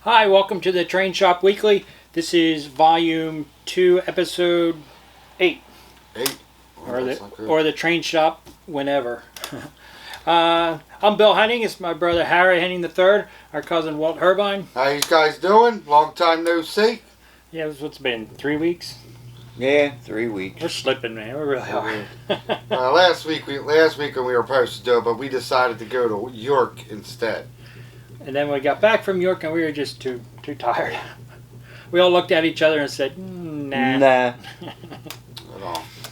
Hi, welcome to the Train Shop Weekly. This is Volume 2, Episode 8. 8? Or the Train Shop whenever. I'm Bill Henning. It's my brother Harry Henning III, our cousin Walt Herbine. How you guys doing? Long time no see. Yeah, what's been, 3 weeks? Yeah, 3 weeks. We're slipping, man. We really are. Last week when we were supposed to do it, but we decided to go to York instead. And then we got back from York and we were just too tired. We all looked at each other and said, nah. Nah.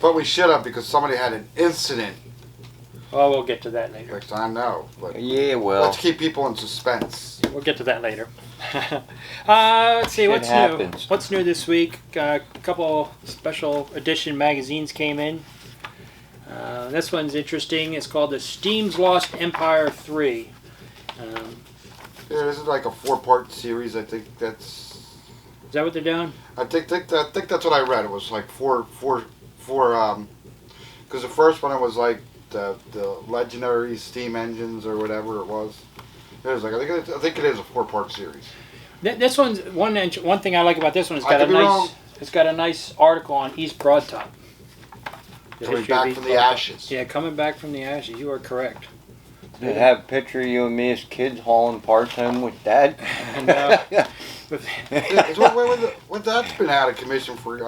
But we should have, because somebody had an incident. Well, we'll get to that later. Which I know. But Yeah, well. let's keep people in suspense. We'll get to that later. Let's see, what's happens. new? What's new this week? A couple special edition magazines came in. This one's interesting. It's called The Steam's Lost Empire 3. Yeah, this is like a 4-part series. I think that's. Is that what they're doing? I think that's what I read. It was like four. Because the first one it was like the legendary steam engines or whatever it was. It was like I think it is a 4-part series. This one's one thing I like about this one. It's got a nice article on East Broadtop. Coming back from the ashes. Yeah, coming back from the ashes. You are correct. Did it have a picture of you and me as kids hauling parts home with Dad? Well, that's been out of commission for,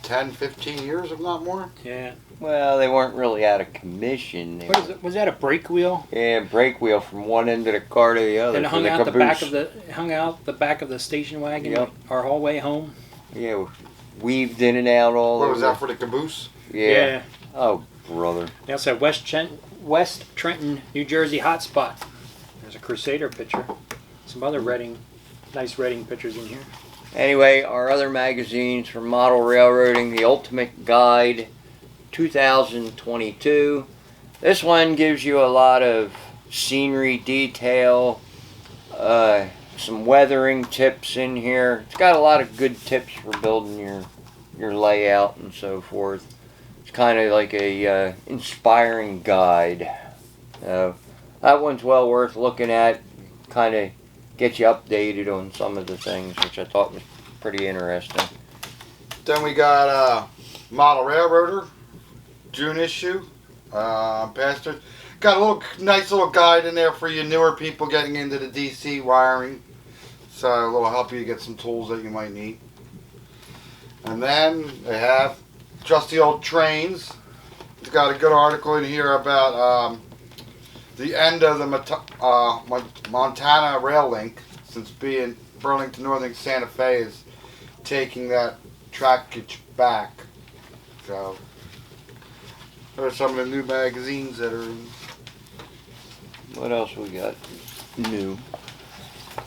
10, 15 years, if not more? Yeah. Well, they weren't really out of commission. What is it? Was that a brake wheel? Yeah, brake wheel from one end of the car to the other. And it hung out the back of the station wagon. Yep. Our whole way home. Yeah, weaved in and out all over. What was that, for the caboose? Yeah. Oh, brother. They also have West Trenton, New Jersey hotspot. There's a Crusader picture. Some other nice Reading pictures in here. Anyway, our other magazines from Model Railroading, The Ultimate Guide 2022. This one gives you a lot of scenery detail, some weathering tips in here. It's got a lot of good tips for building your layout and so forth. It's kind of like a inspiring guide. That one's well worth looking at. Kind of get you updated on some of the things, which I thought was pretty interesting. Then we got Model Railroader, June issue. Pastor got a nice little guide in there for you newer people getting into the DC wiring. So a little help you get some tools that you might need. And then they have Trusty Old Trains. It's got a good article in here about the end of the Montana rail link, since being Burlington Northern Santa Fe is taking that trackage back. So there are some of the new magazines that are in. What else we got new?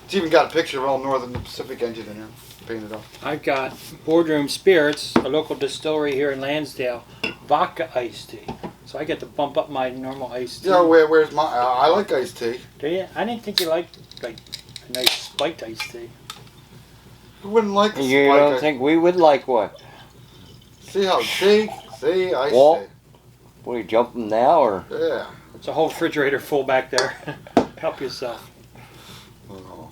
It's even got a picture of All Northern Pacific engine in there, painted up. I've got Boardroom Spirits, a local distillery here in Lansdale, vodka iced tea. So I get to bump up my normal iced tea. Yeah, where's my? I like iced tea. Do you? I didn't think you liked a nice spiked iced tea. Who wouldn't like a You don't think we would like what? See iced tea. Walt, what are you jumping now or? Yeah. It's a whole refrigerator full back there. Help yourself. Oh.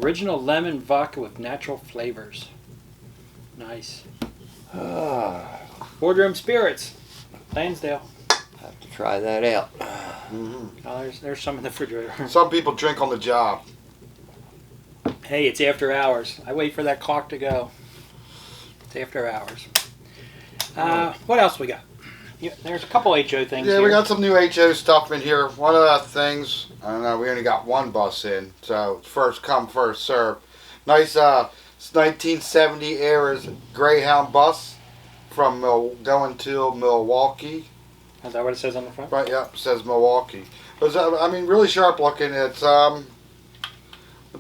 Original lemon vodka with natural flavors. Nice. Boardroom Spirits, Lansdale. Have to try that out. Mm-hmm. Oh, there's some in the refrigerator. Some people drink on the job. Hey, it's after hours. I wait for that clock to go. It's after hours. What else we got? Yeah, there's a couple HO things Yeah, here. we got some new HO stuff in here. One of the things, I don't know, we only got one bus in, so first come, first serve. Nice 1970 era's Greyhound bus from going to Milwaukee. Is that what it says on the front? Right, yep, it says Milwaukee. But really sharp looking. It's, what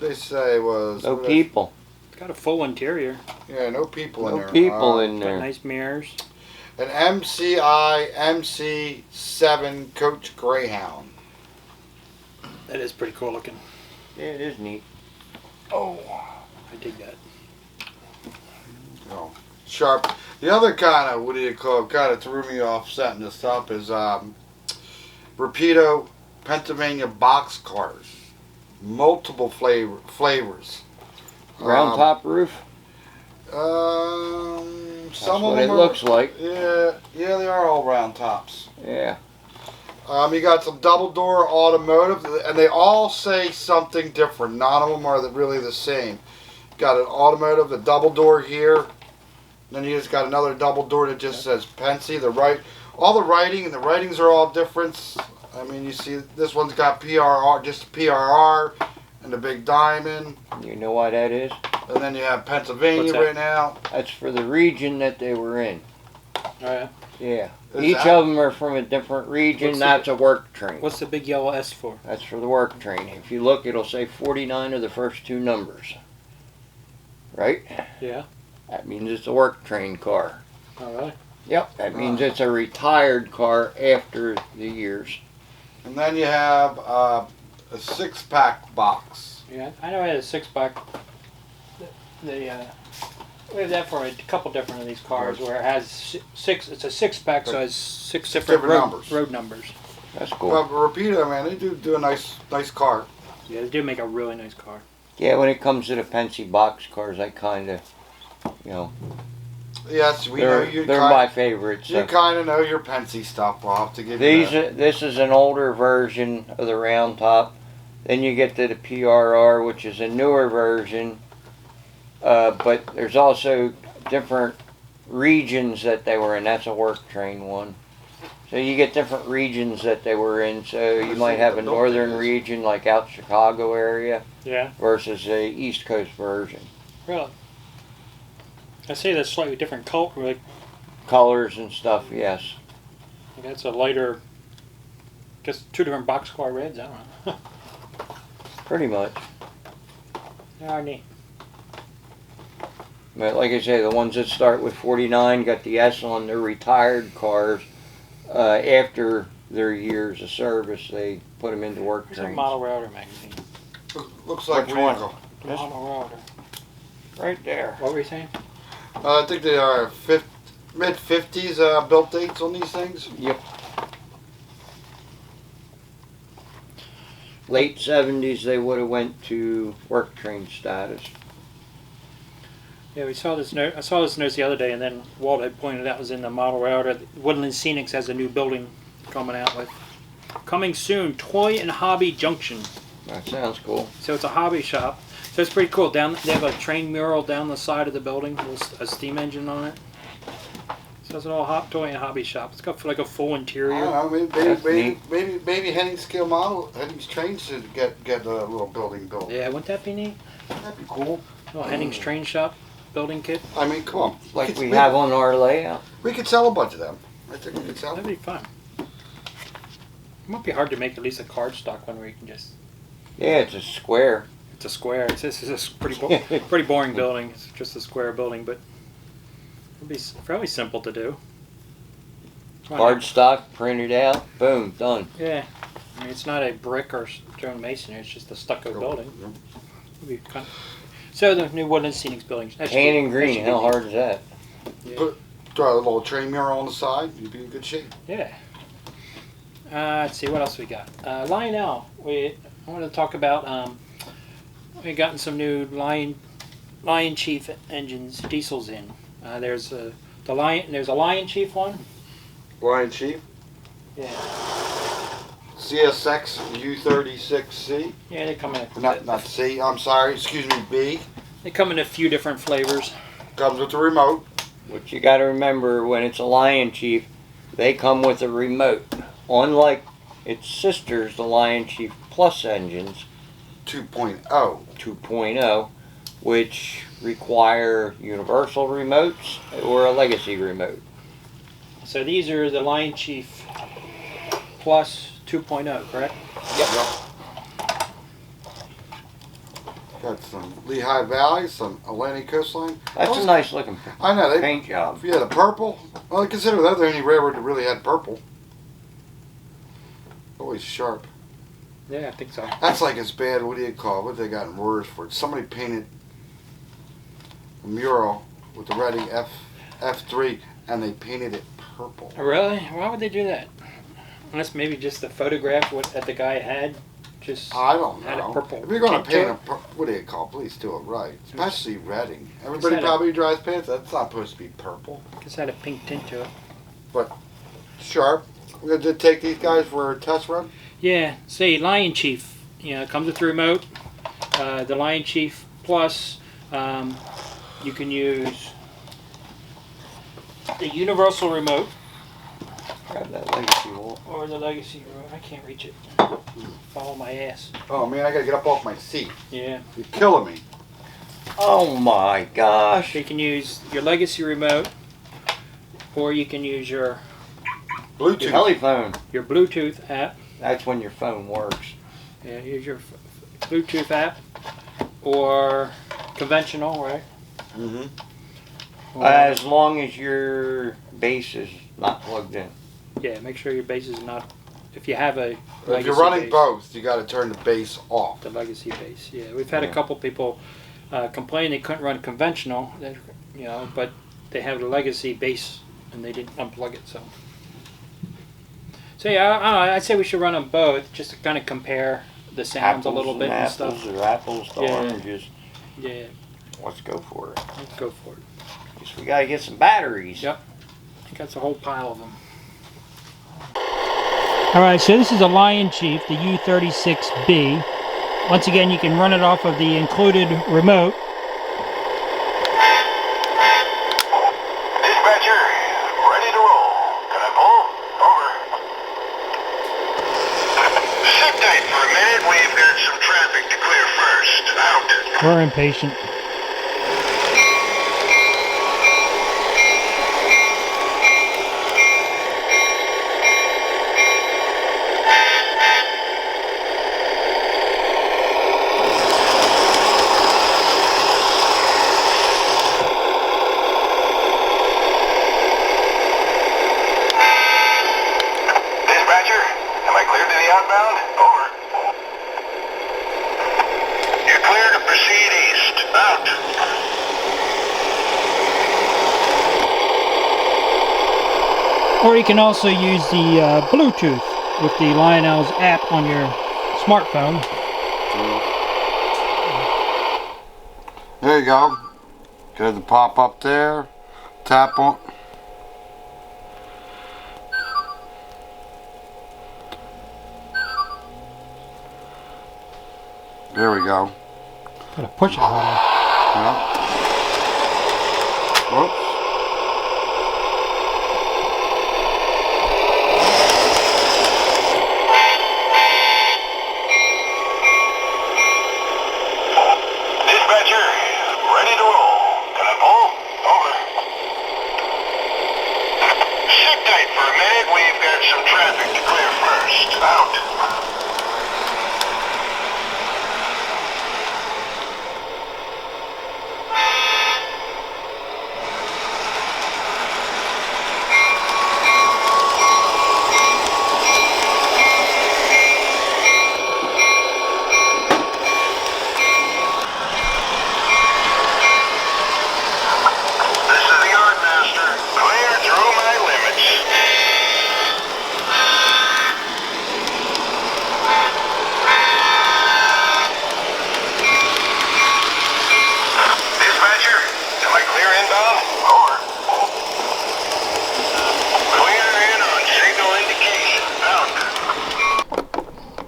they say was... No people. It's got a full interior. Yeah, no people in there. No people in Got there. nice mirrors. An MCI MC7 Coach Greyhound. That is pretty cool looking. Yeah, it is neat. Oh, I dig that. Oh, sharp. The other kind of threw me off setting this up is Rapido Pennsylvania box cars. multiple flavors. Round top roof. Some That's of what them it looks like. Yeah, they are all round tops. Yeah. You got some double door automotive, and they all say something different. None of them are really the same. Got an automotive, a double door here. Then you just got another double door that just says Pensy. All the writing, and the writings are all different. I mean, you see, this one's got PRR, just PRR, and the big diamond. You know why that is? And then you have Pennsylvania right now. That's for the region that they were in. Oh, yeah. Yeah. Is Each that- of them are from a different region. What's That's a work train. What's the big yellow S for? That's for the work train. If you look, it'll say 49 of the first two numbers. Right? Yeah. That means it's a work train car. Oh, really? Yep. That means it's a retired car after the years. And then you have a 6-pack box. Yeah, I know I had a 6-pack. We have that for a couple different of these cars where it has six. It's a 6-pack, so it has 6 different road numbers. That's cool. Well, Rapido, man, they do a nice car. Yeah, they do make a really nice car. Yeah, when it comes to the Pensy box cars, I kind of, you know, Yes, we know they're you. my favorites. You kind of know your Pensy stuff. I'll have to give These you that. This is an older version of the round top. Then you get to the PRR, which is a newer version. But there's also different regions that they were in. That's a work train one. So you get different regions that they were in. So you might have a northern region like out Chicago area Yeah. versus a East Coast version. Really? I say that's slightly different color. Like Colors and stuff, yes. that's a lighter. Just 2 different boxcar reds. I don't know. Pretty much. Oh, neat. But like I say, the ones that start with 49 got the S on their retired cars. After their years of service, they put them into work There's a trains. Model Router magazine. Looks like Which one? vehicle. This- Model Router. Right there. What were you saying? I think they are mid-50s built dates on these things. Yep. Late 70s, they would have went to work train status. Yeah, we saw this note. I saw this note the other day, and then Walt had pointed out it was in the Model Router. Woodland Scenics has a new building coming out with. Coming soon, Toy and Hobby Junction. That sounds cool. So it's a hobby shop. So it's pretty cool. They have a train mural down the side of the building with a steam engine on it. So it's an all toy and hobby shop. It's got like a full I interior. don't know. That's Maybe Henning's train should get a little building built. Yeah, wouldn't that be neat? That'd be cool. Oh, Henning's train shop building kit. I mean, come on. Like we have on our layout. We could sell a bunch of them. I think we could sell That'd them. be fun. It might be hard to make at least a cardstock one where you can just. Yeah, it's a square. It's a square. This is a pretty boring building. It's just a square building, but it'd be fairly simple to do. Cardstock, printed out, boom, done. Yeah, I mean it's not a brick or stone masonry. It's just a stucco building. It'd be kind of, so the new Woodland Scenics building. Tan and green, how hard is that? Yeah. Throw a little train mural on the side. You'd be in good shape. Yeah. Let's see what else we got. Lionel. I wanted to talk about. We've gotten some new Lionchief engines, diesels in. There's a Lionchief one. Lionchief. Yeah. CSX U36C. Yeah, they come in. Not C. I'm sorry. Excuse me. B. They come in a few different flavors. Comes with the remote. What you got to remember when it's a Lionchief, they come with a remote. Unlike its sisters, the Lionchief Plus engines, 2.0. 2.0, which require universal remotes or a legacy remote. So these are the Lionchief Plus 2.0, correct? Yep. Got some Lehigh Valley, some Atlantic coastline. That's a nice looking I know. paint job. Yeah, the purple. Well, I consider that the only railroad that really had purple. Always sharp. Yeah, I think so. That's like as bad. What do you call it? What they got in words for it? Somebody painted a mural with the writing F3, and they painted it purple. Really? Why would they do that? Unless maybe just the photograph that the guy had Just I don't add a know. purple If you're going tint to paint it. what do you call it? Please do it right. Especially Reading. Everybody had a- probably drives pants. That's not supposed to be purple. Just add a pink tint to it. Sharp. We're going to take these guys for a test run. Yeah, say Lionchief. You know, it comes with the remote. The Lionchief Plus, you can use the universal remote Grab that legacy wall. or the legacy remote. I can't reach it. Follow my ass. Oh, man, I got to get up off my seat. Yeah. You're killing me. Oh my gosh. You can use your legacy remote, or you can use your Bluetooth. Your telephone. Bluetooth app. That's when your phone works. Yeah, use your Bluetooth app, or conventional, right? Mm-hmm. Or, As long as your base is not plugged in. yeah, make sure your base is not. If you have a If legacy you're running base, both, you got to turn the base off. the legacy base. Yeah, we've had a Yeah. couple people complain they couldn't run conventional, you know, but they have the legacy base and they didn't unplug it. So yeah, I don't know. I'd say we should run them both just to kind of compare the sounds Apples a little bit and apples stuff. or apples to Yeah. oranges. Yeah, Let's go for it. let's go for it. Guess we gotta get some batteries. Yep. I think that's a whole pile of them. All right, so this is a Lionchief, the U36B. Once again, you can run it off of the included remote. Dispatcher, ready to roll. Can I pull? Over. Sit tight for a minute. We've got some traffic to clear first. Out. We're impatient. Dispatcher, am I cleared to the outbound? Over. You're clear to proceed east. Out. Or you can also use the Bluetooth with the Lionel's app on your smartphone. There you go. Got the pop up there. Tap on. There we go. Gotta push it harder. Yeah. Whoops. Dispatcher, ready to roll. Can I pull? Over. Sit tight for a minute. We've got some traffic to clear first. Out. This is the Yardmaster. Clear through my limits. Dispatcher, am I clear inbound? Over. Clear in on signal indication. Out.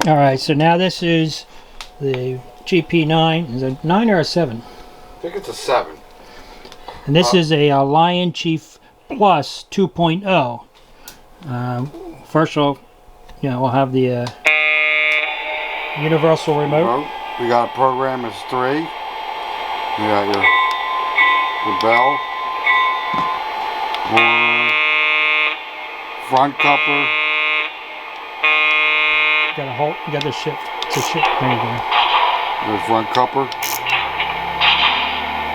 All right, so now this is the GP9. Is it 9 or a 7? I think it's a 7. And this is a Lionchief Plus 2.0. First of all, you know, we'll have the universal remote. Remote. We got a program as 3. You got your bell. Front coupler. You got a hold. You got the shift. It's a shift. There you go. Your front coupler.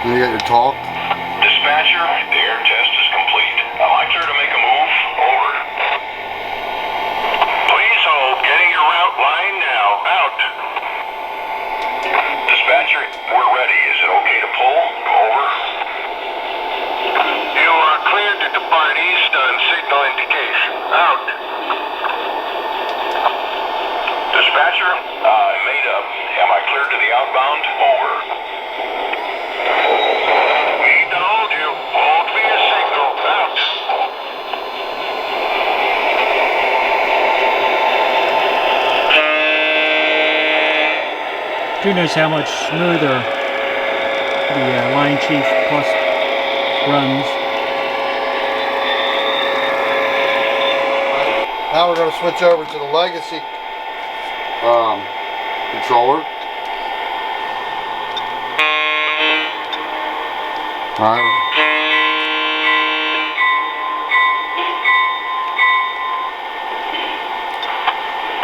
Then you got your talk. Dispatcher, the air test is complete. Am I clear to make a move? Over. Please hold. Getting your route line now. Out. Dispatcher, we're ready. Is it okay to pull? Over. You are cleared to depart east on signal indication. Out. Dispatcher, do notice how much smoother the Lionchief Plus runs. Now we're going to switch over to the Legacy controller. Alright.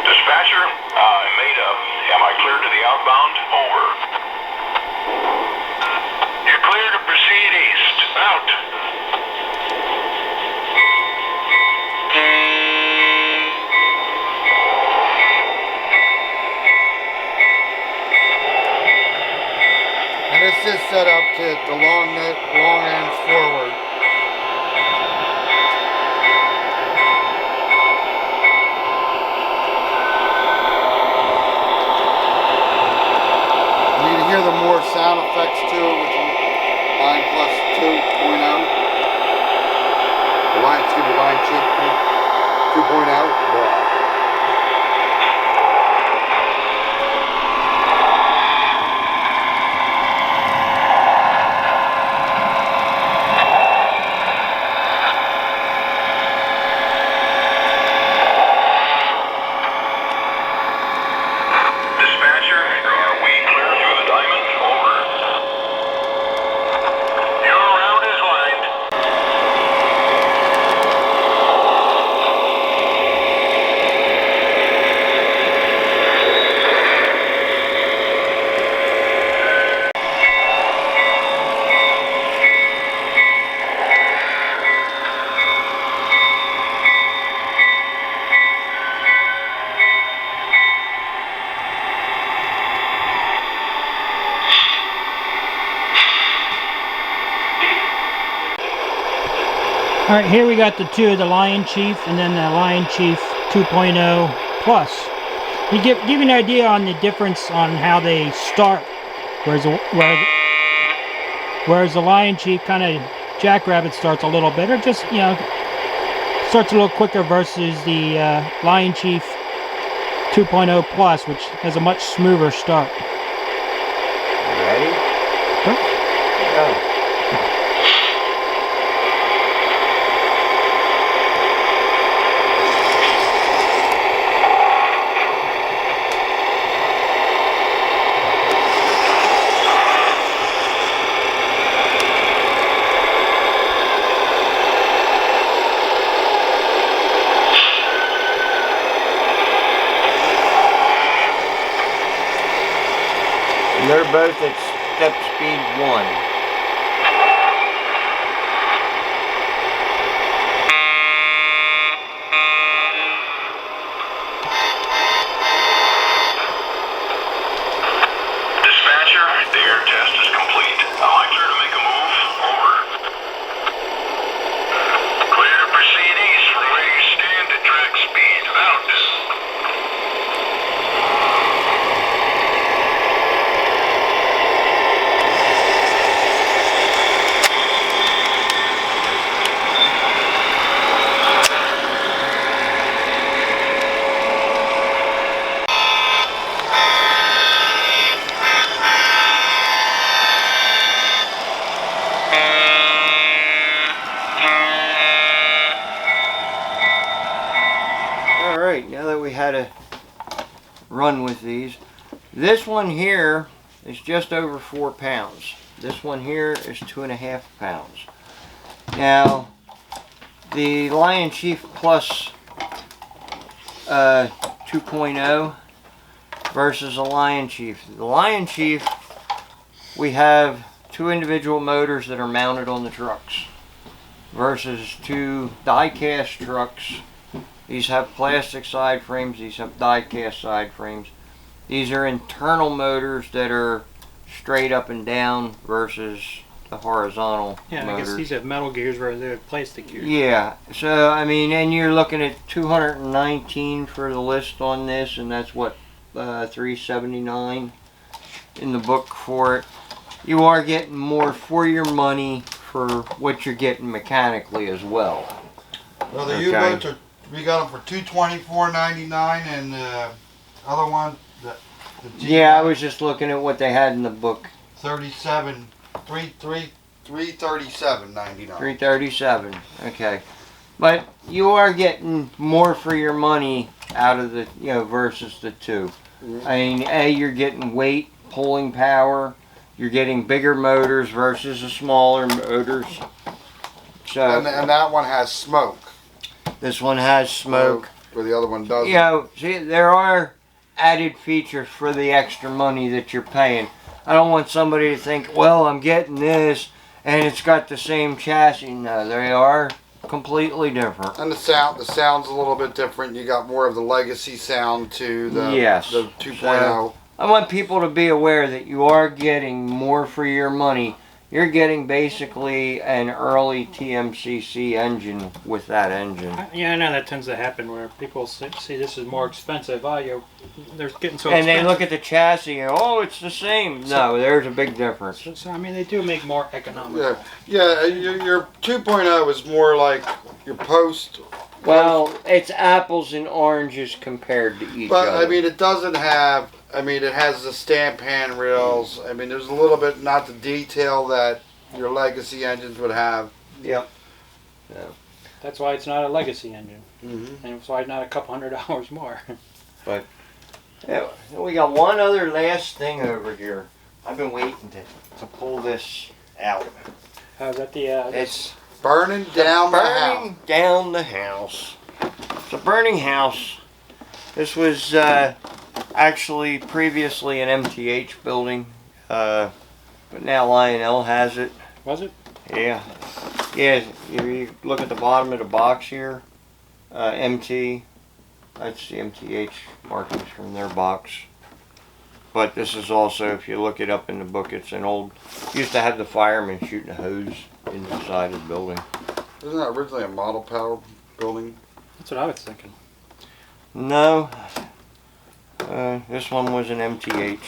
Dispatcher, Maida, am I clear to the outbound? Over. You're clear to proceed east. Out. And this is set up to the long ends forward. You can hear the more sound effects to it with the Line Plus 2.0. Lionchief 2.0. Alright, here we got the two, the Lionchief and then the Lionchief 2.0 Plus. You give you an idea on the difference on how they start, whereas the Lionchief kind of jackrabbit starts a little bit, or just, you know, starts a little quicker versus the Lionchief 2.0 Plus, which has a much smoother start. Ready? Huh? Go. They're both at step speed 1. Dispatcher, the air test is complete. Am I clear to make a move? Over. Clear to proceed east from where you stand at track speed. Out. Alright, now that we had a run with these, this one here is just over 4 pounds. This one here is 2.5 pounds. Now, the Lionchief Plus 2.0 versus the Lionchief. The Lionchief, we have 2 individual motors that are mounted on the trucks versus 2 die-cast trucks. These have plastic side frames, these have die-cast side frames. These are internal motors that are straight up and down versus the horizontal motors. I guess these have metal gears where they have plastic gears. Yeah, so I mean, and you're looking at $219 for the list on this, and that's what, $379 in the book for it. You are getting more for your money for what you're getting mechanically as well. Well, the U-boats are, we got them for $224.99, and the other one, the Yeah, I was just looking at what they had in the book. 37, 337.99. 337. Okay, but you are getting more for your money out of the versus the two. I mean, you're getting weight, pulling power. You're getting bigger motors versus the smaller motors. So And that one has smoke. This one has smoke. Where the other one doesn't. See, there are added features for the extra money that you're paying. I don't want somebody to think, well, I'm getting this and it's got the same chassis. No, they are completely different. And the sound's a little bit different. You got more of the legacy sound to the 2.0. So, I want people to be aware that you are getting more for your money. You're getting basically an early TMCC engine with that engine. Yeah, I know that tends to happen where people see this is more expensive. They're getting so and expensive. they look at the chassis and, oh, it's the same. No, there's a big difference. So, I mean, they do make more economical. Yeah, your 2.0 is more like your post. Well, it's apples and oranges compared to each other. But, I mean, it doesn't have... I mean, it has the stamp handrails. I mean, there's a little bit, not the detail that your legacy engines would have. Yep. Yeah. That's why it's not a legacy engine. Mm-hmm. And it's why it's not a couple $100 more. But yeah, we got one other last thing over here. I've been waiting to pull this out. Is that the... It's Burning down the house. burning down the house. It's a burning house. This was actually previously an MTH building, but now Lionel has it. Was it? Yeah. Yeah, you look at the bottom of the box here, MT, that's the MTH markings from their box. But this is also, if you look it up in the book, it's an old, used to have the firemen shooting a hose in the side of the building. Isn't that originally a model power building? That's what I was thinking. No, this one was an MTH.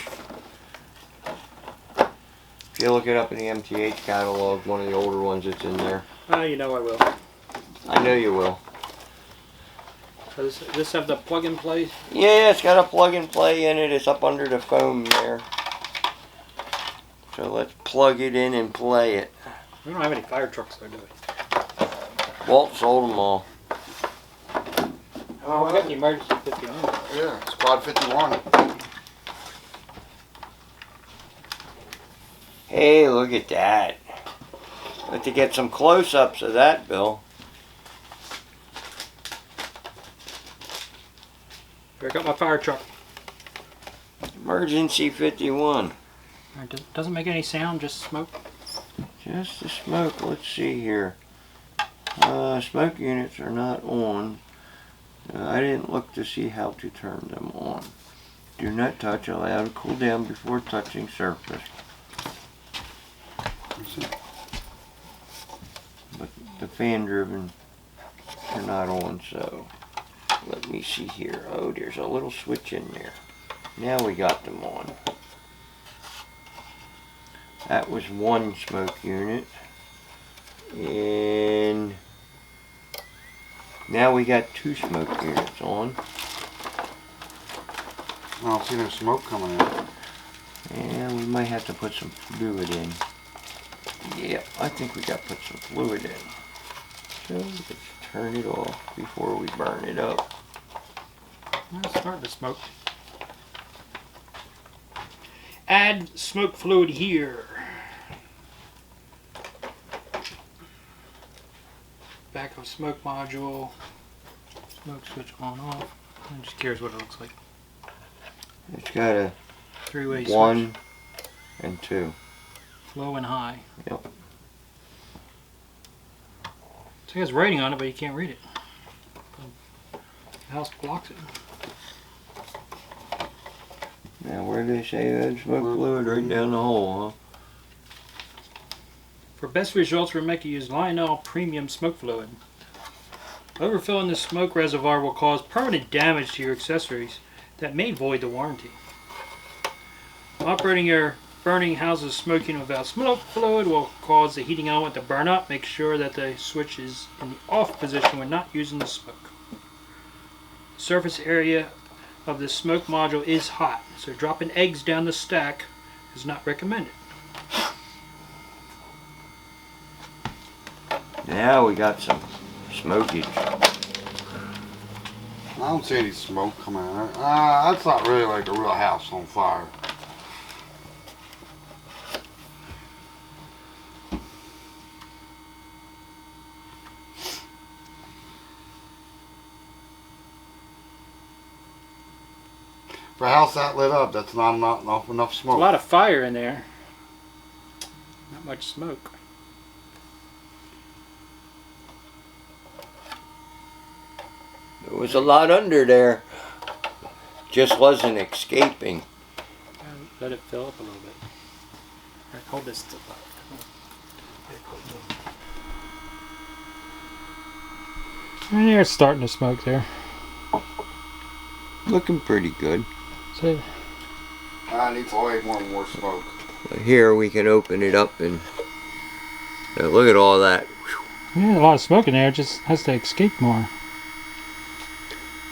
If you look it up in the MTH catalog, one of the older ones that's in there. You know I will. I know you will. So does this have the plug and play? Yeah, it's got a plug and play in it. It's up under the foam there. So let's plug it in and play it. We don't have any fire trucks though, do we? Walt sold them all. Oh, we got the emergency 51. Yeah, Squad 51. Hey, look at that. Let to get some close-ups of that, Bill. Here, I got my fire truck. Emergency 51. It doesn't make any sound, just smoke. Just the smoke. Let's see here. Smoke units are not on. I didn't look to see how to turn them on. Do not touch. Allow to cool down before touching surface. But the fan driven are not on, so let me see here. Oh, there's a little switch in there. Now we got them on. That was one smoke unit. And now we got two smoke units on. I don't see no smoke coming out. And we might have to put some fluid in. Yeah, I think we got to put some fluid in. So let's turn it off before we burn it up. It's starting to smoke. Add smoke fluid here. Backup smoke module. Smoke switch on off. I'm just curious what it looks like. It's got a Three-way switch. 1 and 2. Low and high. Yep. So it has writing on it, but you can't read it. The house blocks it. Now where do they say that smoke fluid? Right down the hole, huh? For best results, remember to use Lionel Premium Smoke Fluid. Overfilling the smoke reservoir will cause permanent damage to your accessories that may void the warranty. Operating your burning house's smoking without smoke fluid will cause the heating element to burn up. Make sure that the switch is in the off position when not using the smoke. Surface area of the smoke module is hot, so dropping eggs down the stack is not recommended. Now we got some smokage. I don't see any smoke coming out. That's not really like a real house on fire. For a house that lit up, that's not enough smoke. A lot of fire in there. Not much smoke. There was a lot under there. Just wasn't escaping. Let it fill up a little bit. All right, hold this still up. And yeah, it's starting to smoke there. Looking pretty good. So, I need way more smoke. Here we can open it up and look at all that. yeah, a lot of smoke in there. It just has to escape more.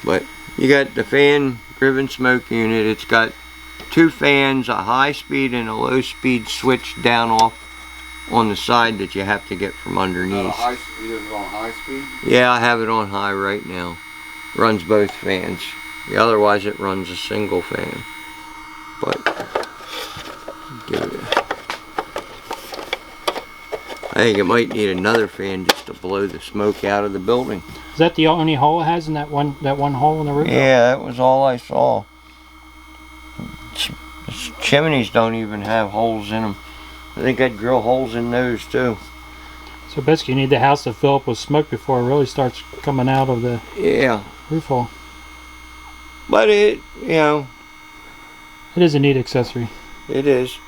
But you got the fan driven smoke unit. It's got 2 fans, a high speed and a low speed switch down off on the side that you have to get from underneath. You have it on high speed? Yeah, I have it on high right now. Runs both fans. Otherwise it runs a single fan. But give it I think it might need another fan just to blow the smoke out of the building. Is that the only hole it has in that one hole in the roof? Yeah, that was all I saw. Chimneys don't even have holes in them. I think I'd drill holes in those too. So basically you need the house to fill up with smoke before it really starts coming out of the roof hole. But it, you know. It is a neat accessory. It is.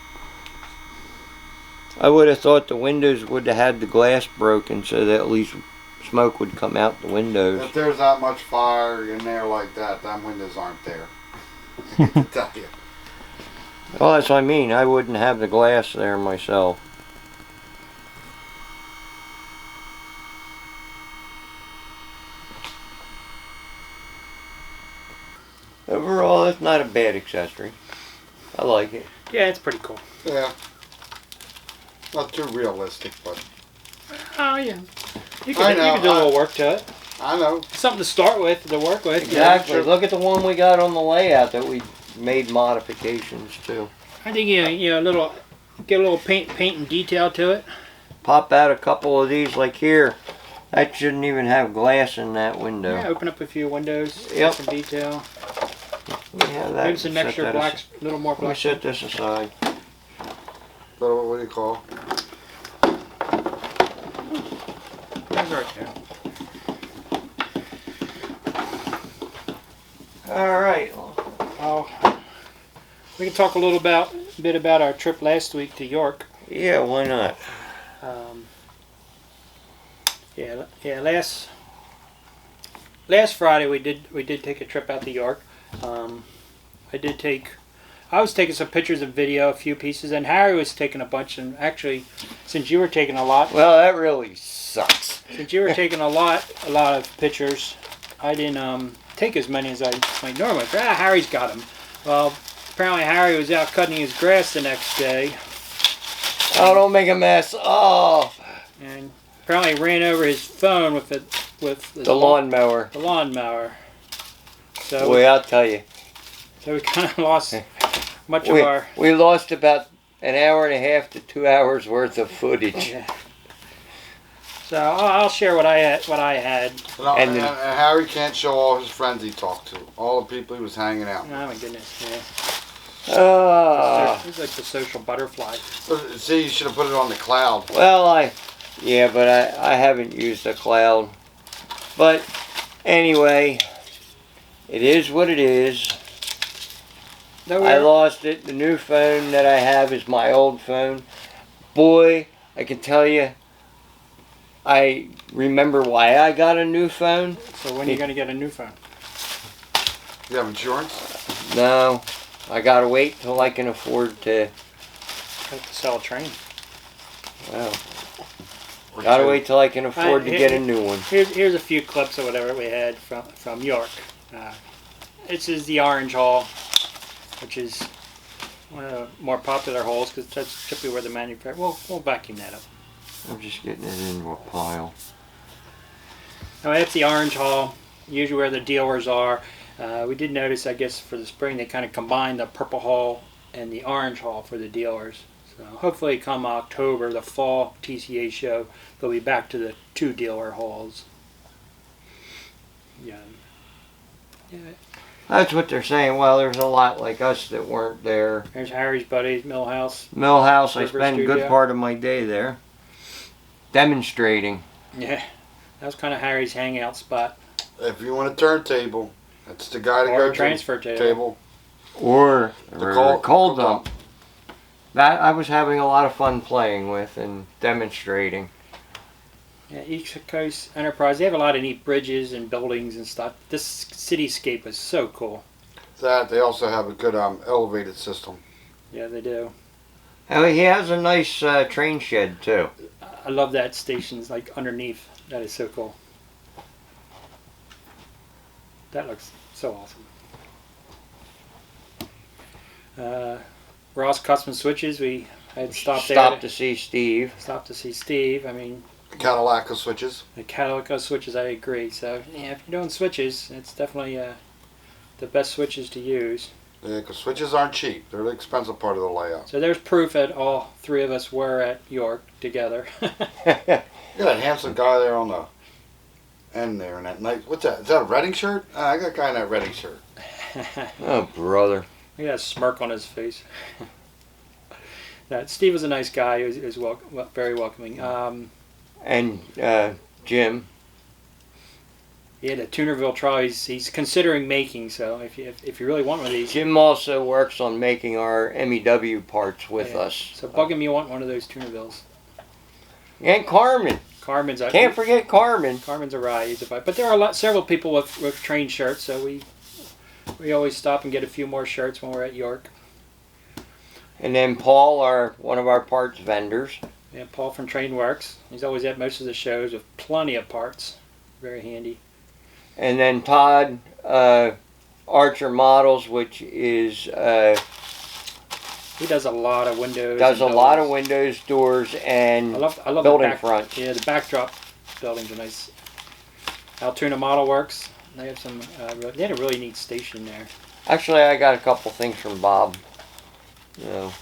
I would have thought the windows would have had the glass broken so that at least smoke would come out the windows. If there's that much fire in there like that, them windows aren't there. I hate to tell you. Well, that's what I mean. I wouldn't have the glass there myself. Overall, it's not a bad accessory. I like it. Yeah, it's pretty cool. Yeah. Not too realistic, but Oh yeah. You I can know, do a little work to it. I know. Something to start with, to work with. Exactly. sure. Look at the one we got on the layout that we made modifications to. I think get a little paint and detail to it. Pop out a couple of these like here. That shouldn't even have glass in that window. Yeah, open up a few windows, Yep. some detail. We have that. Maybe some Set extra that black, as- a little more Let me black. set this aside. What do you call? That's right there. All right. We can talk a little bit about our trip last week to York. Yeah, why not? Last Friday we did take a trip out to York. I was taking some pictures and video, a few pieces, and Harry was taking a bunch. And actually, since you were taking a lot, Well, that really sucks. since you were taking a lot of pictures, I didn't take as many as I might normally. Harry's got them. Well, apparently Harry was out cutting his grass the next day, Oh, don't make a mess. Oh, and apparently ran over his phone with the lawnmower. The lawnmower. So Boy, I'll tell you. So we kind of lost much of our. We lost about an hour and a half to 2 hours worth of footage. Yeah. So I'll share what I had. And Harry can't show all his friends he talked to, all the people he was hanging out. Oh my goodness, yeah. Oh. He's like the social butterfly. See, you should have put it on the cloud. Well, I haven't used the cloud. But anyway, it is what it is. I lost it. The new phone that I have is my old phone. Boy, I can tell you, I remember why I got a new phone. So when are you going to get a new phone? You have insurance? No, I gotta wait till I can afford to. Have to sell a train. Well, gotta wait till I can afford to get a new one. Here's a few clips of whatever we had from York. this is the orange hall, which is one of the more popular halls because that's typically where the manufacturer. We'll vacuum that up. I'm just getting it into a pile. Now that's the orange hall, usually where the dealers are. We did notice, I guess, for the spring they kind of combined the purple hall and the orange hall for the dealers. So hopefully come October, the fall TCA show, they'll be back to the 2 dealer halls. Yeah. That's what they're saying. Well, there's a lot like us that weren't there. There's Harry's buddies, Millhouse. Millhouse, I River spent a good Studio. part of my day there. Demonstrating. Yeah, that was kind of Harry's hangout spot. If you want a turntable, that's the guy to Or go a transfer to. table. Or The cold dump. That I was having a lot of fun playing with and demonstrating. Yeah, East Coast Enterprise, they have a lot of neat bridges and buildings and stuff. This cityscape is so cool. That they also have a good elevated system. Yeah, they do. And he has a nice train shed too. I love that station's like underneath. That is so cool. That looks so awesome. Ross Custom Switches, we had stopped there. To see Steve. Stopped to see Steve. I mean, Cadillac switches. the Cadillac switches, I agree. So, yeah, if you're doing switches, it's definitely the best switches to use. Yeah, because switches aren't cheap. They're the expensive part of the layout. So there's proof that all 3 of us were at York together. You got a handsome guy there on the end there, and that nice. What's that? Is that a Reading shirt? I got a guy in that Reading shirt. Oh, brother. He had a smirk on his face. Steve was a nice guy. He was very welcoming. And Jim. He had a Tunerville trolley he's considering making, so if you really want one of these. Jim also works on making our MEW parts with us. So bug him, you want one of those Tunervilles. And Carmen. Carmen's a, Can't forget Carmen. Carmen's a ride. He's a bike. But there are several people with train shirts, so we always stop and get a few more shirts when we're at York. And then Paul, one of our parts vendors. Yeah, Paul from Train Works. He's always at most of the shows with plenty of parts. Very handy. And then Todd, Archer Models, which is he does a lot of windows. does a lot of windows, doors, and I love building the front. Yeah, the backdrop buildings are nice. Altoona Model Works. They have some. They had a really neat station there. Actually, I got a couple things from Bob. You know,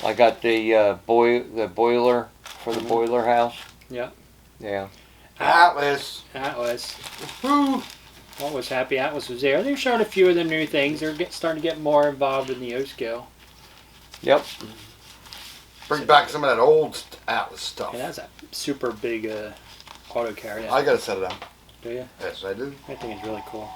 I got the boiler for the boiler house. Yeah. Yeah. Atlas. Woo! Paul was happy Atlas was there. They're showing a few of the new things. They're starting to get more involved in the O-scale. Yep. Bring back some of that old Atlas stuff. Yeah, that's a super big auto carrier. I got a set of them. Do you? Yes, I do. I think it's really cool.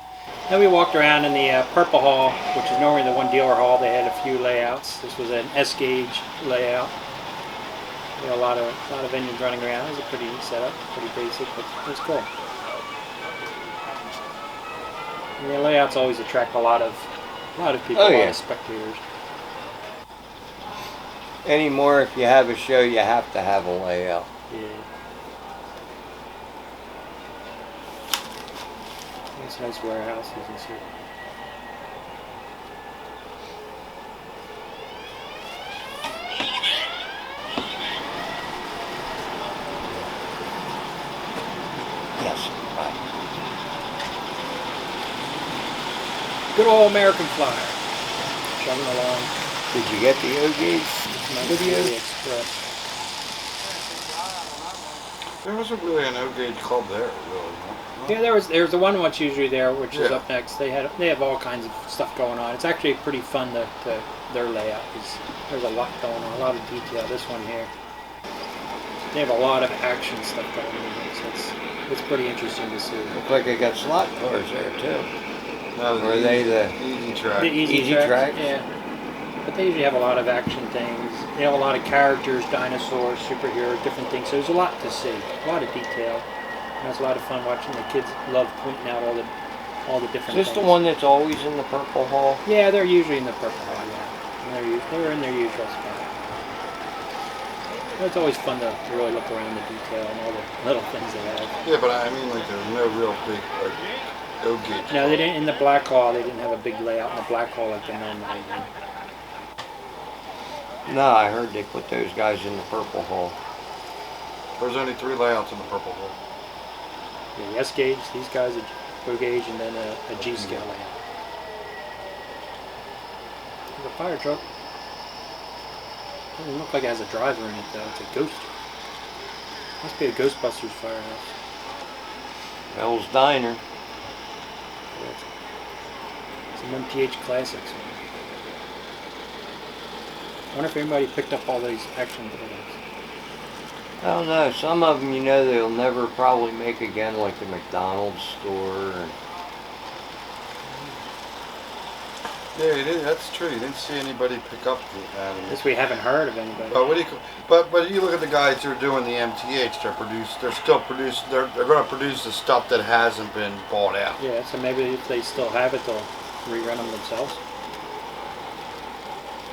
Then we walked around in the Purple Hall, which is normally the one dealer hall. They had a few layouts. This was an S-gauge layout. You know, a lot of engines running around. It was a pretty neat setup, pretty basic, but it was cool. And the layouts always attract a lot of people, Oh, a lot yeah. of spectators. Anymore, if you have a show, you have to have a layout. Yeah. It's nice warehouses and stuff. Yes. Right. Good old American flyer. Chugging along. Did you get the O-gauge video? Express. There wasn't really an O-gauge club there, really. Yeah, there's the one watch usually there, which is Yeah. up next. They have all kinds of stuff going on. It's actually pretty fun their layout. There's a lot going on, a lot of detail. This one here, they have a lot of action stuff going on. So it's pretty interesting to see. Look like they got slot cars there too. No, Were they the Easy Track? The Easy Tracks, Tracks? yeah. But they usually have a lot of action things. They have a lot of characters, dinosaurs, superheroes, different things. So there's a lot to see, a lot of detail. And it's a lot of fun watching the kids love pointing out all the different Is this things. the one that's always in the purple hall? Yeah, they're usually in the purple hall, yeah. And they're in their usual spot. But it's always fun to really look around the detail and all the little things they have. Yeah, but I mean, like, there's no real big, like, No gauge. No, they didn't. In the black hall, they didn't have a big layout in the black hall like they normally do. No, I heard they put those guys in the purple hall. There's only 3 layouts in the purple hole. Yeah, the S gauge, these guys are O gauge, and then a G scale layout. There's a fire truck. Doesn't look like it has a driver in it though. It's a ghost. Must be a Ghostbusters firehouse. Bell's Diner. Some MTH classics. I wonder if anybody picked up all these action buildings. I don't know. Some of them, you know, they'll never probably make again, like the McDonald's store. And Yeah, that's true. You didn't see anybody pick up the I animals. guess we haven't heard of anybody. But what do you? But you look at the guys who are doing the MTH. They're still producing. They're going to produce the stuff that hasn't been bought out. Yeah, so maybe if they still have it, they'll rerun them themselves.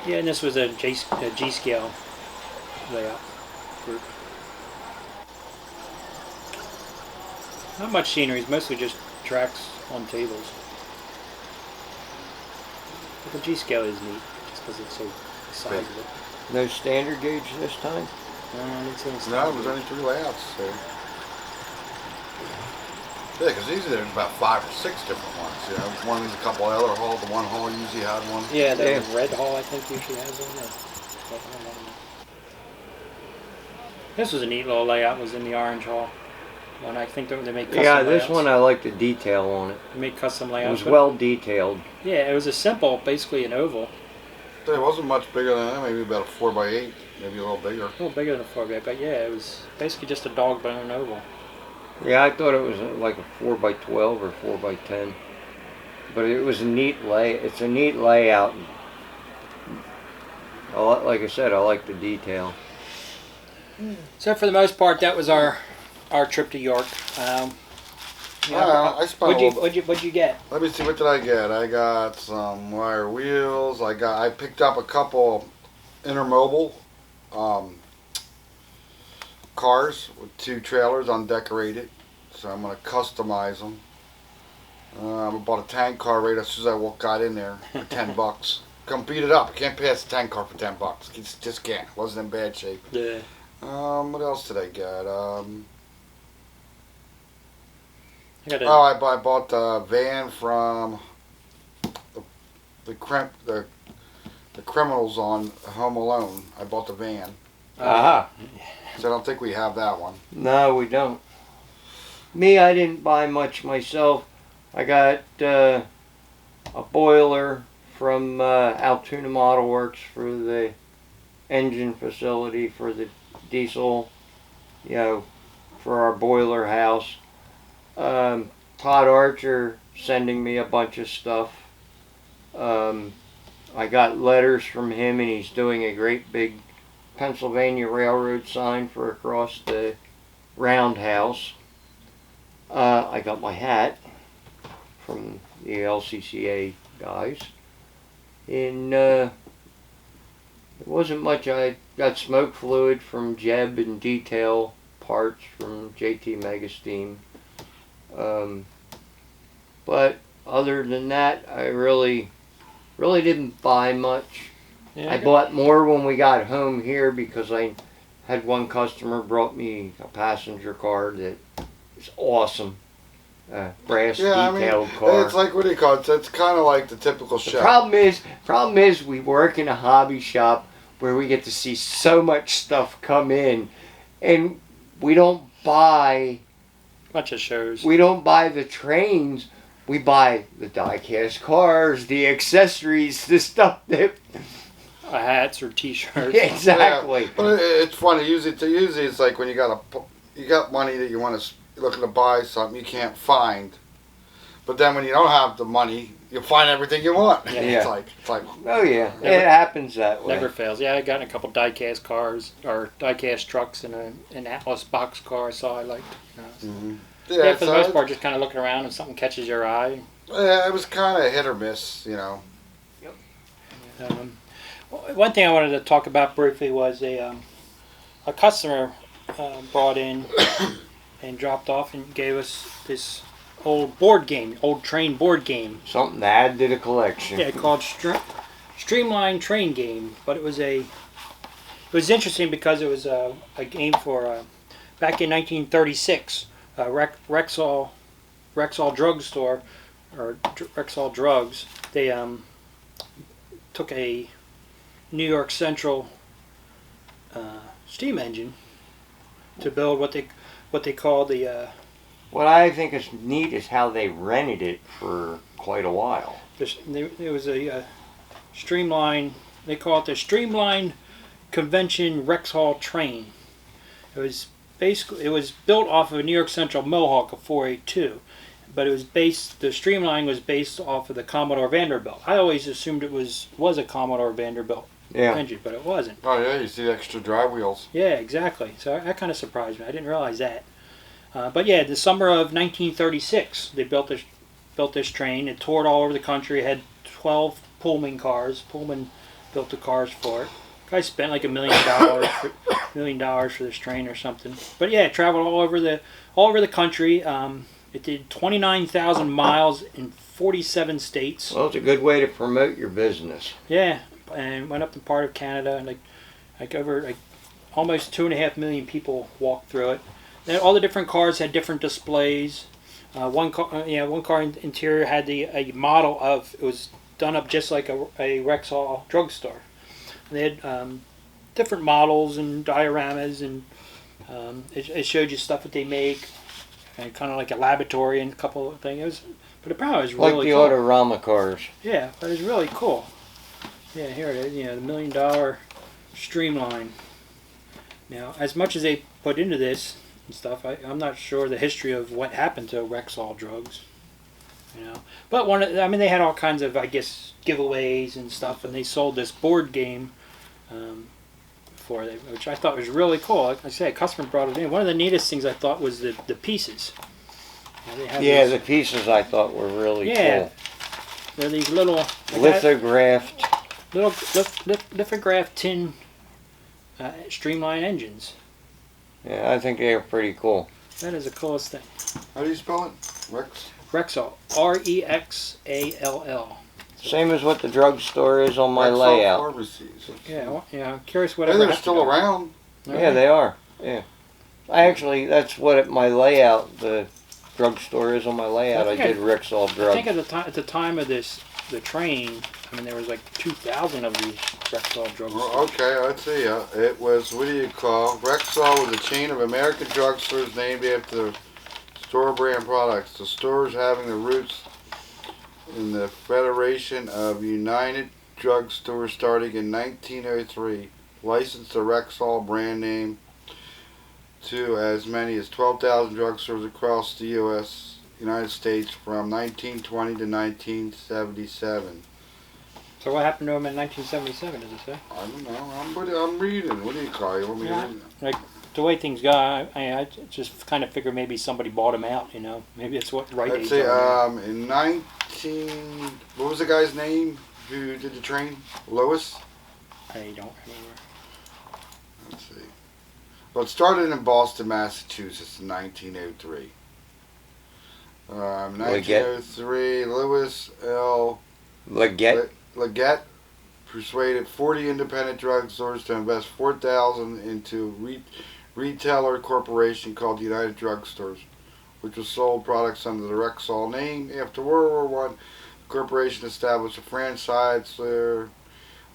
Yeah, and this was a G scale layout group. Not much scenery, it's mostly just tracks on tables. But the G scale is neat, just because it's so the size of it. no standard gauge this time. No, I didn't see any No, standard. there's only 3 layouts. So. Yeah, because usually there's about 5 or 6 different ones. You know, one is a couple of other halls. The one hall usually had one. Yeah, the Yeah. red hall I think usually has one. This was a neat little layout. Was in the orange hall. One I think they make custom Yeah, layouts. this one I like the detail on it. They made custom It layouts. was well detailed. Yeah, it was a simple, basically an oval. It wasn't much bigger than that. Maybe about a 4x8, maybe a little bigger. A little bigger than a 4x, but yeah, it was basically just a dog bone oval. Yeah, I thought it was like a 4x12 or 4x10, but it was a neat It's a neat layout. Like I said, I like the detail. So for the most part, that was our trip to York. I spent a little- What'd you get? Let me see, what did I get? I got some wire wheels. I picked up a couple intermobile cars with 2 trailers undecorated. So I'm going to customize them. I bought a tank car right as soon as I got in there for $10. Come beat it up. I can't pass a tank car for $10. Just can't. Wasn't in bad shape. Yeah. What else did I get? I got I bought the van from the criminals on Home Alone. I bought the van. Aha. So I don't think we have that one. No, we don't. Me, I didn't buy much myself. I got a boiler from Altoona Model Works for the engine facility for the diesel, you know, for our boiler house. Todd Archer sending me a bunch of stuff. I got letters from him, and he's doing a great big Pennsylvania Railroad sign for across the roundhouse. I got my hat from the LCCA guys. And it wasn't much. I got smoke fluid from Jeb and detail parts from JT Megasteam. But other than that, I really didn't buy much. Yeah, I bought more when we got home here because I had one customer brought me a passenger car that is awesome. Brass detailed car. It's like, what do you call it? It's kind of like the typical The shop. problem is we work in a hobby shop where we get to see so much stuff come in, and we don't buy bunch of shows. we don't buy the trains. We buy the die-cast cars, the accessories, the stuff that Hats or T-shirts. exactly. Yeah, but it's funny. Usually it's like when you got money that you want to looking to buy something you can't find, but then when you don't have the money, you find everything you want. Yeah. It's like Oh yeah, Never- it happens that way. Never fails. Yeah, I got in a couple die-cast cars or die-cast trucks and an Atlas box car I saw I liked. You know, so- yeah, for the most part, just kind of looking around and something catches your eye. Yeah, it was kind of hit or miss, you know. One thing I wanted to talk about briefly was a customer brought in and dropped off and gave us this old board game, old train board game. Something to add to the collection. Yeah, called Streamline Train Game. But it was interesting because it was a game for back in 1936. Rexall Drugstore or Rexall Drugs. They took a New York Central steam engine to build what they call the. What I think is neat is how they rented it for quite a while. There was a streamline. They call it the Streamline Convention Rexall train. It was built off of a New York Central Mohawk of 482, but the Streamline was based off of the Commodore Vanderbilt. I always assumed it was a Commodore Vanderbilt engine, but it wasn't. Oh yeah, you see the extra drive wheels. Yeah, exactly. So that kind of surprised me. I didn't realize that. But yeah, the summer of 1936, they built this train. It toured all over the country. It had 12 Pullman cars. Pullman built the cars for it. Guy spent like $1 million for this train or something. But yeah, it traveled all over the country. It did 29,000 miles in 47 states. Well, it's a good way to promote your business. Yeah, and went up to part of Canada, and like almost 2.5 million people walked through it. And all the different cars had different displays. One car interior had a model of, it was done up just like a Rexall drugstore. And they had different models and dioramas, and it showed you stuff that they make, and kind of like a laboratory and a couple of things. But it probably was really like the cool. Autorama cars. Yeah, but it was really cool. Yeah, here it is. The $1 million Streamline. Now, as much as they put into this and stuff, I'm not sure the history of what happened to Rexall Drugs. But they had all kinds of, I guess, giveaways and stuff, and they sold this board game for it, which I thought was really cool. Like I said, a customer brought it in. One of the neatest things I thought was the pieces. The pieces I thought were really cool. They're these little lithographed tin streamline engines. Yeah, I think they are pretty cool. That is the coolest thing. How do you spell it? Rexall. Rexall. Same as what the drugstore is on my Rexall layout. Pharmacies. Yeah, I'm curious what. And they're still around. Yeah, they are. Yeah. That's what my layout, the drugstore is on my layout. I did Rexall Drugs. I think at the time of the train, there was like 2,000 of these Rexall Drugs. Well, okay, let's see. It was, Rexall was a chain of American drugstores named after store brand products. The stores having their roots in the Federation of United Drugstores starting in 1903, licensed the Rexall brand name to as many as 12,000 drugstores across the United States from 1920 to 1977. So what happened to him in 1977, does it say? I don't know. I'm reading. What do you call it? You want me to read it? Like, the way things go, I just kind of figure maybe somebody bought him out, Maybe it's what Rite Aid. Let's see, in what was the guy's name who did the train? Lewis? I don't remember. Let's see. Well, it started in Boston, Massachusetts in 1903. 1903, Lewis L. Leggett persuaded 40 independent drugstores to invest $4,000 into retailer corporation called United Drugstores, which was sold products under the Rexall name. After World War I, the corporation established a franchise where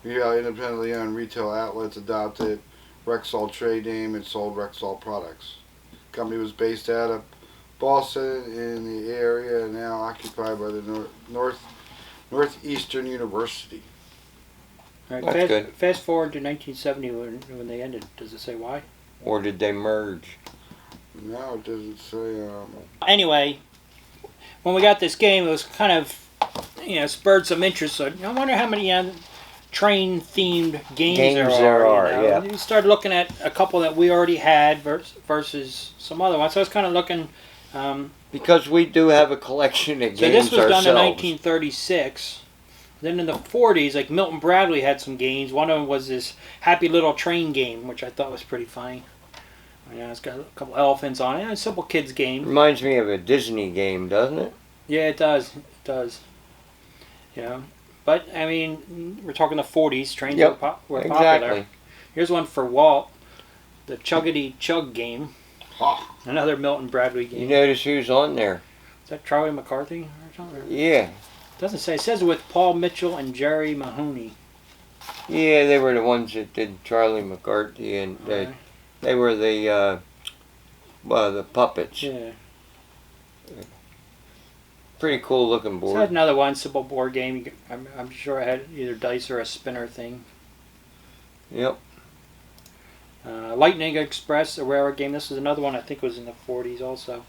independently owned retail outlets adopted Rexall trade name and sold Rexall products. The company was based out of Boston in the area and now occupied by the Northeastern University. All right, That's good. Fast forward to 1970 when they ended. Does it say why? Or did they merge? No, it doesn't say. Anyway, when we got this game, it was kind of, spurred some interest. So I wonder how many train-themed games there are. Yeah. We started looking at a couple that we already had versus some other ones. So I was kind of looking. Because we do have a collection of games ourselves. So this was done in 1936. Then in the 40s, like Milton Bradley had some games. One of them was this Happy Little Train game, which I thought was pretty funny. Yeah, it's got a couple elephants on it. It's a simple kids game. Reminds me of a Disney game, doesn't it? Yeah, it does. It does. Yeah. But, I mean, we're talking the 40s. Trains Yep, were popular. exactly. Here's one for Walt. The Chuggity Chug game. Oh, Another Milton Bradley game. You notice who's on there? Is that Charlie McCarthy or something? Yeah. Doesn't say. It says with Paul Mitchell and Jerry Mahoney. Yeah, they were the ones that did Charlie McCarthy, and Okay. they were the puppets. Yeah. Pretty cool looking So I had board. another one, simple board game. I'm sure I had either dice or a spinner thing. Yep. Lightning Express, a railroad game. This is another one I think was in the 40s also.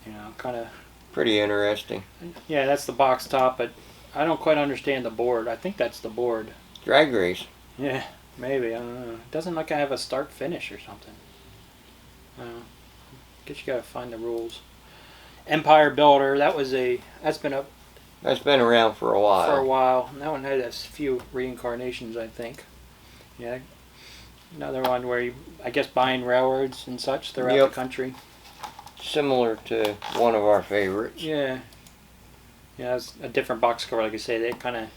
You know, kind of. Pretty interesting. Yeah, that's the box top, but I don't quite understand the board. I think that's the board. Drag race. Yeah, maybe. I don't know. It doesn't look like I have a start finish or something. Guess you gotta find the rules. Empire Builder. That's been up That's been around for a while. for a while. That one had a few reincarnations, I think. Yeah. Another one where you, I guess, buying railroads and such throughout Yep. the country. Similar to one of our favorites. Yeah. Yeah, it's a different box cover, like I say. They've kind of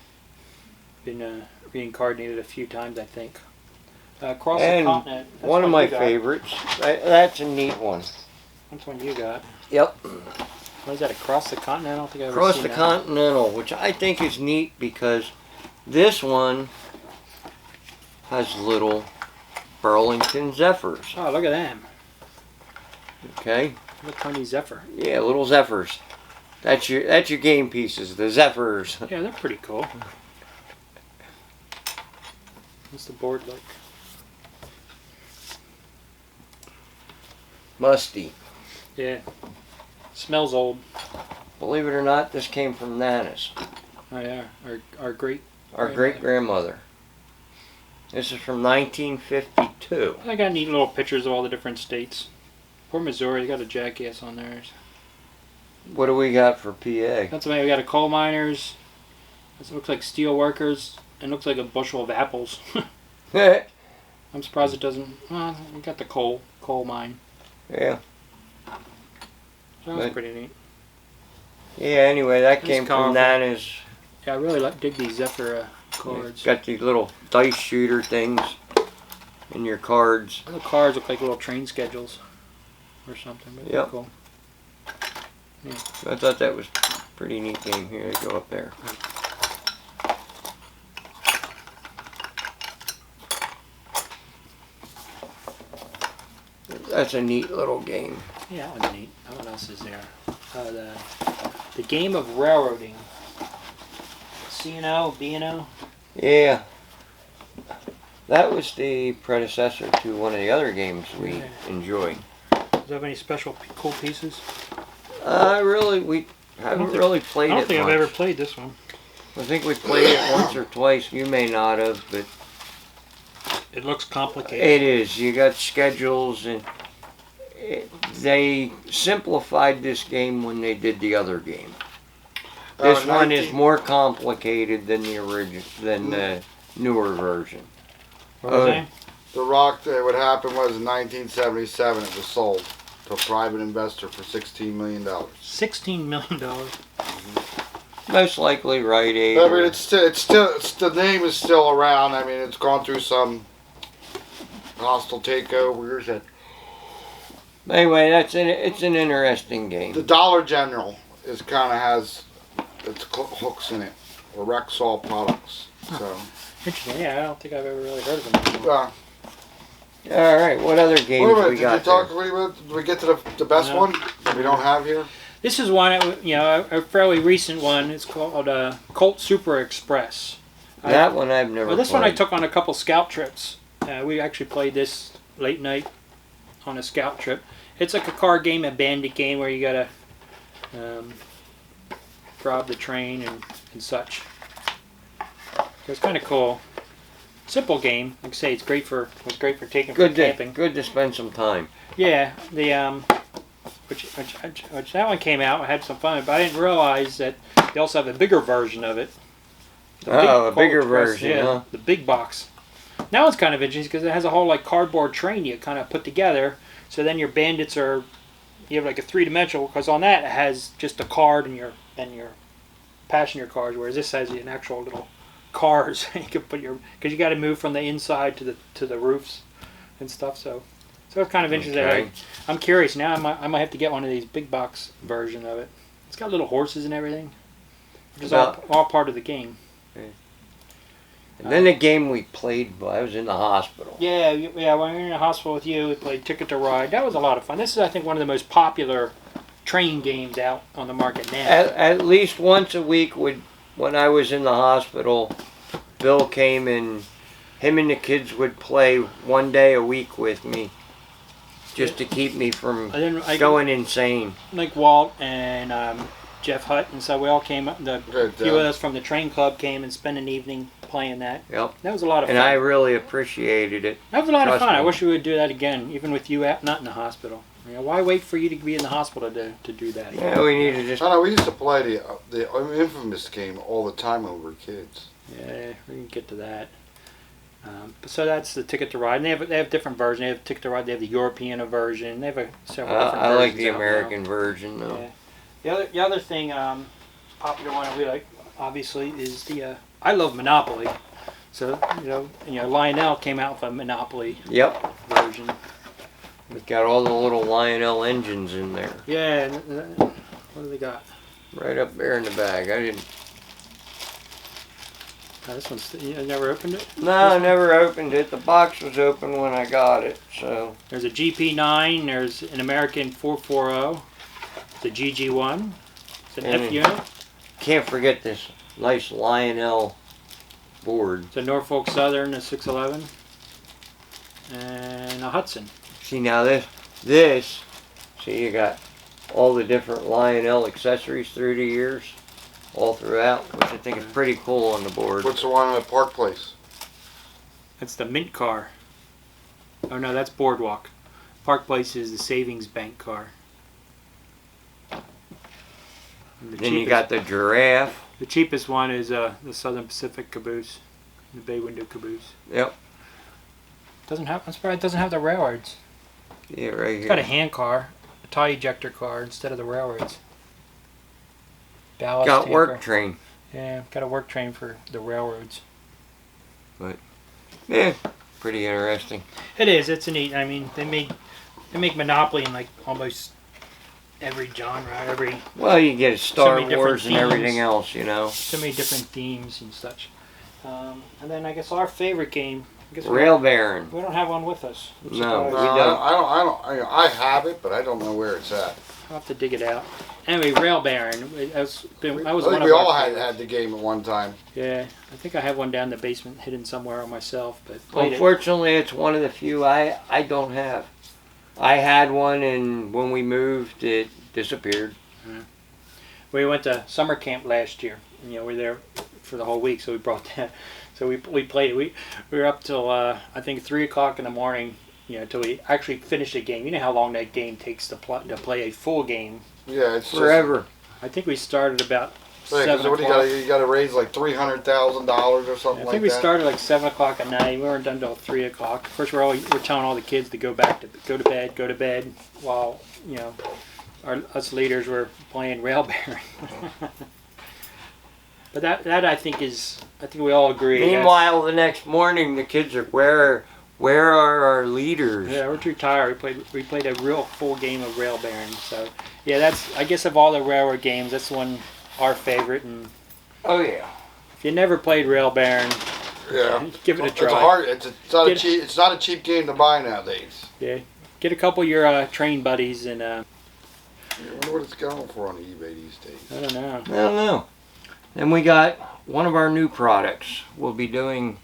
been reincarnated a few times, I think. Across And the continent. That's One of my you got. favorites. That's a neat one. That's one you got. Yep. What is that? Across the continent? I don't think I've ever Across seen the that. Continental, which I think is neat because this one has little Burlington Zephyrs. Oh, look at them. Okay. Look, tiny Zephyr. Yeah, little Zephyrs. That's your game pieces, the Zephyrs. Yeah, they're pretty cool. What's the board like? Musty. Yeah. Smells old. Believe it or not, this came from Nana's, Oh yeah, our great. our great grandmother. This is from 1952. I got neat little pictures of all the different states. Poor Missouri, you got a jackass on there. What do we got for PA? That's why we got a coal miners. This looks like steel workers. And looks like a bushel of apples. I'm surprised it doesn't. Well, we got the coal mine. Yeah. So that's But- pretty neat. Yeah, anyway, that It's came colorful. from Nana's. Yeah, I really dig these Zephyr cards. Got these little dice shooter things in your cards. The cards look like little train schedules or something. But they're Yep. cool. I thought that was a pretty neat game. Here, they go up there. That's a neat little game. Yeah, that one's neat. What else is there? The game of railroading. C&O, B&O. Yeah. That was the predecessor to one of the other games we Yeah. enjoy. Does it have any special cool pieces? We haven't think- really played I it don't think much. I've ever played this one. I think we played it once or twice. You may not have, but It looks complicated. it is. You got schedules, and they simplified this game when they did the other game. This one is more complicated than the newer version. What was Oh. that? The rock, what happened was in 1977 it was sold to a private investor for $16 million. $16 million. Most likely Rite Aid. I mean, the name is still around. I mean, it's gone through some hostile takeovers. And Anyway, it's an interesting the game. Dollar General has hooks in it, or Rexall products. So, Interesting. Yeah, I don't think I've ever really heard of them before. All right, what other games wait a minute, we did got you talk? there? Did we get to the best No. one that we don't have here? This is one, a fairly recent one. It's called Colt Super Express. That one I've never Well, this one I played. took on a couple scout trips. We actually played this late night on a scout trip. It's like a card game, a bandit game where you gotta rob the train and such. So it's kind of cool. Simple game. Like I say, it's great for taking for camping. Good to spend some time. Yeah, the which that one came out. I had some fun, but I didn't realize that they also have a bigger version of it. The Oh, a Colt bigger Express, version, yeah, huh? the big box. That one's kind of interesting because it has a whole like cardboard train you kind of put together. So then your bandits are, you have like a 3-dimensional, because on that it has just a card and your passenger cars, whereas this has an actual little cars you can put your, because you got to move from the inside to the roofs and stuff. So it's kind of interesting. Okay. I'm curious now. I might have to get one of these big box version of it. It's got little horses and everything, which is all part of the game. And then the game we played, I was in the hospital. Yeah. When we were in the hospital with you, we played Ticket to Ride. That was a lot of fun. This is, I think, one of the most popular train games out on the market now. At least once a week, when I was in the hospital, Bill came and him and the kids would play one day a week with me, just to keep me from going insane. Like Walt and Jeff Hutt, and so we all came up. The few of us from the train club came and spent an evening playing that. Yep. That was a lot of fun. And I really appreciated it. That was a lot of fun. Me. I wish we would do that again, even with you not in the hospital. You know, why wait for you to be in the hospital to do that again? Yeah, we need to just... I know, we used to play the infamous game all the time when we were kids. Yeah, we can get to that. So that's the Ticket to Ride. And they have different versions. They have Ticket to Ride. They have the European version. They have several different versions. I like the American version, though. Yeah. The other thing, popular one we like, obviously, is the. I love Monopoly. So Lionel came out with a Monopoly version. It's got all the little Lionel engines in there. Yeah. What do they got? Right up there in the bag. I didn't. This one's. You never opened it? No, I never opened it. The box was open when I got it. So there's a GP9. There's an American 440. The GG1. It's an F unit. Can't forget this nice Lionel board. It's a Norfolk Southern, a 611, and a Hudson. See now this. See, you got all the different Lionel accessories through the years, all throughout, which I think is pretty cool on the board. What's the one at Park Place? That's the Mint car. Oh no, that's Boardwalk. Park Place is the Savings Bank car. Then you got the Giraffe. The cheapest one is the Southern Pacific caboose, the bay window caboose. Yep. I'm surprised it doesn't have the railroads. Yeah, right here. It's got a hand car, a tie ejector car instead of the railroads. Ballast got tanker. work train. Yeah, got a work train for the railroads. But yeah, pretty interesting. It is. It's a neat. I mean, they make Monopoly in like almost every genre, Well, you get Star many Wars different and everything themes. else, you know. So many different themes and such. And then I guess our favorite game. Rail Baron. We don't have one with us. I'm No, surprised. we don't. I have it, but I don't know where it's at. I'll have to dig it out. Anyway, Rail Baron. That was I one think of we all our had favorites. the game at one time. Yeah, I think I have one down in the basement, hidden somewhere on myself. But played it. Unfortunately, it's one of the few I don't have. I had one, and when we moved, it disappeared. We went to summer camp last year. And, we were there for the whole week, so we brought that. So we played it. We were up till I think 3 o'clock in the morning. Till we actually finished the game. You know how long that game takes to play a full game. Yeah, it's Forever. I think we started about What 7 do o'clock. you got to raise like $300,000 or something I like think we that? started like 7 o'clock at night. We weren't done till 3 o'clock. First, we're telling all the kids to go to bed, while us leaders were playing Rail Baron. But that I think we all agree. Meanwhile, the next morning, the kids are, where are our leaders? Yeah, we're too tired. We played a real full game of Rail Baron. So yeah, that's, I guess, of all the railroad games, that's one our favorite. And Oh yeah. if you never played Rail Baron, Yeah, give it a try. It's not a cheap game to buy nowadays. Yeah, get a couple of your train buddies and. I wonder what it's going for on eBay these days. I don't know. I don't know. Then we got one of our new products. We'll be doing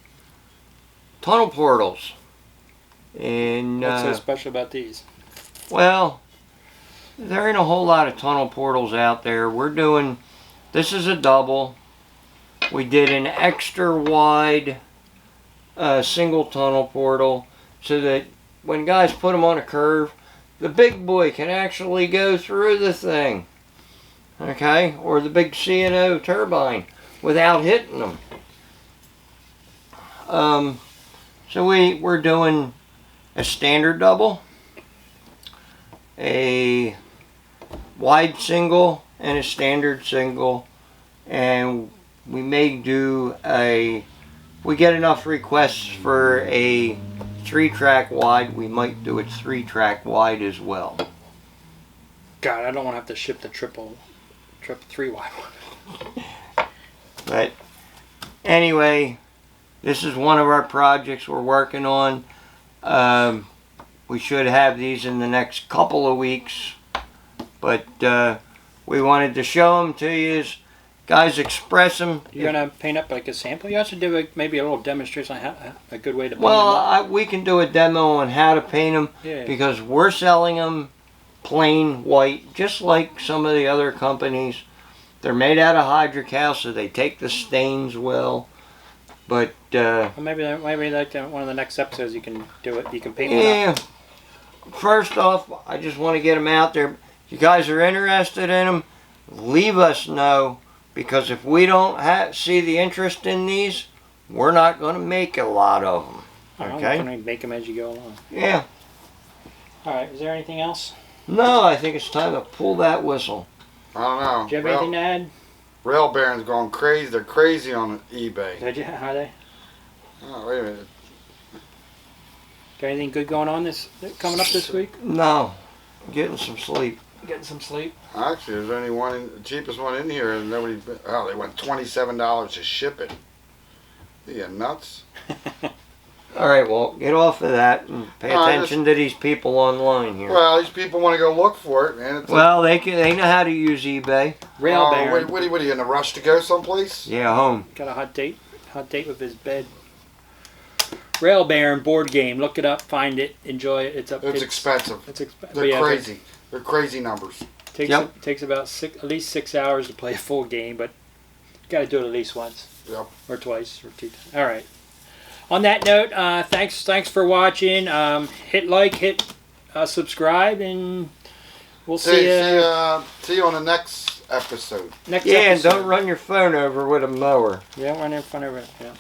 tunnel portals. And What's so special about these? well, there ain't a whole lot of tunnel portals out there. This is a double. We did an extra wide single tunnel portal so that when guys put them on a curve, the big boy can actually go through the thing. Okay? Or the big C&O turbine without hitting them. So we're doing a standard double, a wide single, and a standard single, and we may do we get enough requests for a 3-track wide, we might do a 3-track wide as well. God, I don't want to have to ship the triple 3-wide one. But anyway, this is one of our projects we're working on. We should have these in the next couple of weeks, but we wanted to show them to you. Guys, express them. You're gonna paint up like a sample. You also do maybe a little demonstration on how, a good way to paint Well, them up. we can do a demo on how to paint them, Yeah. because we're selling them plain white, just like some of the other companies. They're made out of hydric house, so they take the stains well. But Well, maybe like one of the next episodes you can do it. You can paint one up. yeah, first off, I just want to get them out there. If you guys are interested in them, leave us know, because if we don't see the interest in these, we're not going to make a lot of them. Okay? I'm gonna make them as you go along. Yeah. All right. Is there anything else? No, I think it's time to pull that whistle. I don't know. Do you have anything to add? Rail Baron's going crazy. They're crazy on eBay. Did you? Are they? Oh, wait a minute. Got anything good going on coming up this week? No, I'm getting some sleep. Getting some sleep. Actually, there's only one, the cheapest one in here, and nobody. Oh, they went $27 to ship it. Are you nuts? All right, well, get off of that and pay attention to these people online here. Well, these people want to go look for it, man. It's Well, they know how to use eBay. Rail Baron. what are you in a rush to go someplace? Yeah, home. Got a hot date with his bed. Rail Baron board game. Look it up, find it, enjoy it. It's expensive. It's expensive. They're crazy. They're crazy numbers. Takes about at least 6 hours to play a full game, but got to do it at least once. Yep. Or twice or 2 times. All right. On that note, thanks for watching. Hit like, hit subscribe, and we'll see you. See you on the next episode. Next Yeah, and episode. don't run your phone over with a mower. Yeah, run in front of it. Yeah.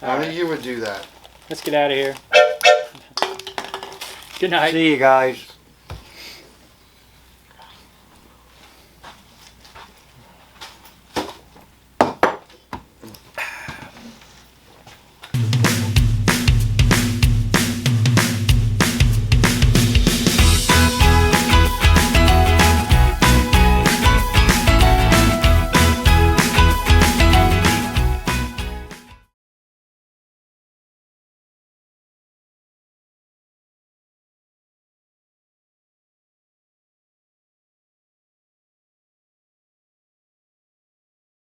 Only right. you would do that. Let's get out of here. Good night. See you guys.